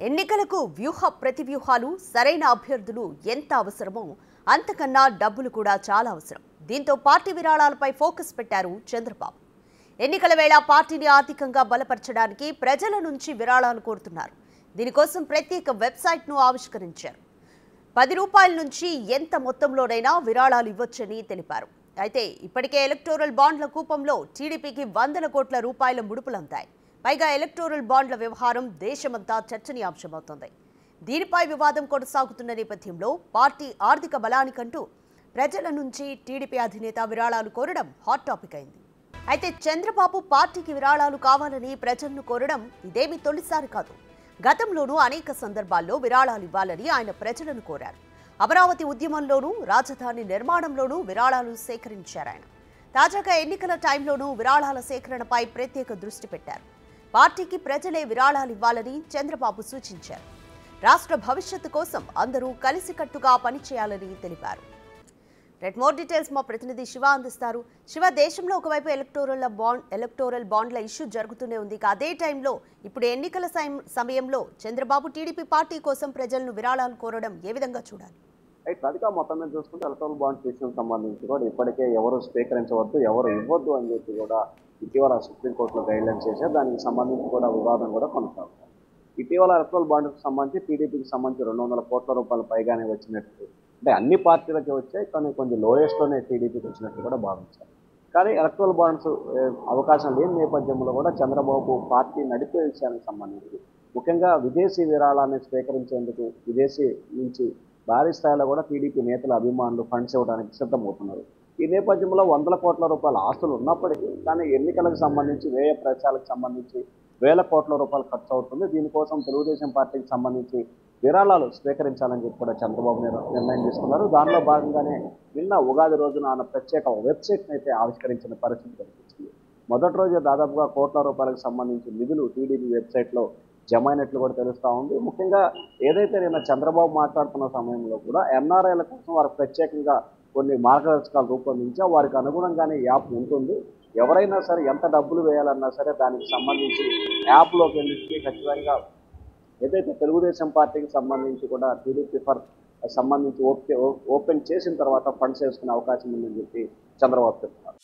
ఎన్నికలకు వ్యూహ ప్రతివ్యూహాలు సరైన అభ్యర్థులు ఎంత అవసరమో అంతకన్నా డబ్బులు కూడా చాలా అవసరం. దీంతో పార్టీ విరాళాలపై ఫోకస్ పెట్టారు చంద్రబాబు. ఎన్నికల వేళ పార్టీని ఆర్థికంగా బలపరచడానికి ప్రజల నుంచి విరాళాలు కోరుతున్నారు. దీనికోసం ప్రత్యేక వెబ్సైట్ను ఆవిష్కరించారు. 10 రూపాయల నుంచి ఎంత మొత్తంలోనైనా విరాళాలు ఇవ్వొచ్చని తెలిపారు. అయితే ఇప్పటికే ఎలక్టోరల్ బాండ్ల కూపంలో టీడీపీకి వందల కోట్ల రూపాయల ముడుపులందాయి. పైగా ఎలక్టోరల్ బాండ్ల వ్యవహారం దేశమంతా చర్చనీయాంశమవుతోంది. దీనిపై వివాదం కొనసాగుతున్న నేపథ్యంలో పార్టీ ఆర్థిక బలానికంటూ ప్రజల నుంచి టీడీపీ అధినేత విరాళాలు కోరడం హాట్ టాపిక్ అయింది. అయితే చంద్రబాబు పార్టీకి విరాళాలు కావాలని ప్రజలను కోరడం ఇదేమీ తొలిసారి కాదు. గతంలోనూ అనేక సందర్భాల్లో విరాళాలు ఇవ్వాలని ఆయన ప్రజలను కోరారు. అమరావతి ఉద్యమంలోనూ రాజధాని నిర్మాణంలోనూ విరాళాలు సేకరించారు ఆయన. తాజాగా ఎన్నికల టైంలోనూ విరాళాల సేకరణపై ప్రత్యేక దృష్టి పెట్టారు. పార్టీకి ప్రజలే విరాళాలు ఇవ్వాలని చంద్రబాబు సూచించారు. రాష్ట్ర భవిష్యత్తు కోసం అందరూ కలిసికట్టుగా పనిచేయాలని తెలిపారు. మోర్ డీటెయిల్స్ మా ప్రతినిధి శివ అందిస్తారు. శివ, దేశంలో ఒకవైపు ఎలక్టోరల్ బాండ్ల ఇష్యూ జరుగుతూనే ఉంది. అదే టైంలో ఇప్పుడు ఎన్నికల సమయంలో చంద్రబాబు టీడీపీ పార్టీ కోసం ప్రజలను విరాళాలు కోరడం ఏ విధంగా చూడాలి? అదిగా మొత్తం మీద చూసుకుంటే ఎలక్టోరల్ బాండ్స్ విషయం సంబంధించి కూడా ఇప్పటికే ఎవరు స్వీకరించవద్దు, ఎవరు ఇవ్వద్దు అని చెప్పి కూడా ఇటీవల సుప్రీంకోర్టులో గైడ్లైన్స్ చేశారు. దానికి సంబంధించి కూడా వివాదం కూడా కొనసాగుతుంది. ఇటీవల ఎలక్టోరల్ బాండ్కి సంబంధించి టీడీపీకి సంబంధించి 200 కోట్ల రూపాయలు పైగానే వచ్చినట్టు, అంటే అన్ని పార్టీలకి వచ్చాయి, కానీ కొంచెం లోయెస్ట్లోనే టీడీపీకి వచ్చినట్టు కూడా భావించారు. కానీ ఎలక్టోరల్ బాండ్స్ అవకాశం లేని నేపథ్యంలో కూడా చంద్రబాబు పార్టీ నడిపే విషయానికి సంబంధించి ముఖ్యంగా విదేశీ విరాళాన్ని స్వీకరించేందుకు విదేశీ నుంచి భారీ స్థాయిలో కూడా టీడీపీ నేతల అభిమానులు ఫండ్స్ ఇవ్వడానికి సిద్ధమవుతున్నారు. ఈ నేపథ్యంలో 100 కోట్ల రూపాయల ఆస్తులు ఉన్నప్పటికీ కానీ ఎన్నికలకు సంబంధించి వ్యయ ప్రచారాలకు సంబంధించి వేల కోట్ల రూపాయలు ఖర్చు అవుతుంది. దీనికోసం తెలుగుదేశం పార్టీకి సంబంధించి విరాళాలు స్వీకరించాలని చెప్పి కూడా చంద్రబాబు నిర్ణయం తీసుకున్నారు. దానిలో భాగంగానే నిన్న ఉగాది రోజున ఆయన ప్రత్యేక వెబ్సైట్ని అయితే ఆవిష్కరించిన పరిస్థితి కనిపించింది. మొదటి రోజు దాదాపుగా కోట్ల రూపాయలకు సంబంధించి నిధులు టీడీపీ వెబ్సైట్లో జమ అయినట్లు కూడా తెలుస్తూ ఉంది. ముఖ్యంగా ఏదైతే నిన్న చంద్రబాబు మాట్లాడుతున్న సమయంలో కూడా ఎన్ఆర్ఐల కోసం వారు ప్రత్యేకంగా కొన్ని మార్గదర్శకాలు రూపొందించా, వారికి అనుగుణంగానే యాప్ ఉంటుంది. ఎవరైనా సరే ఎంత డబ్బులు వేయాలన్నా సరే దానికి సంబంధించి యాప్లోకి వెళ్ళి ఖచ్చితంగా ఏదైతే తెలుగుదేశం పార్టీకి సంబంధించి కూడా టీడీపీ సంబంధించి ఓపెన్ చేసిన తర్వాత ఫండ్స్ వేసుకునే అవకాశం ఉందని చెప్పి చంద్రబాబు చెప్తున్నారు.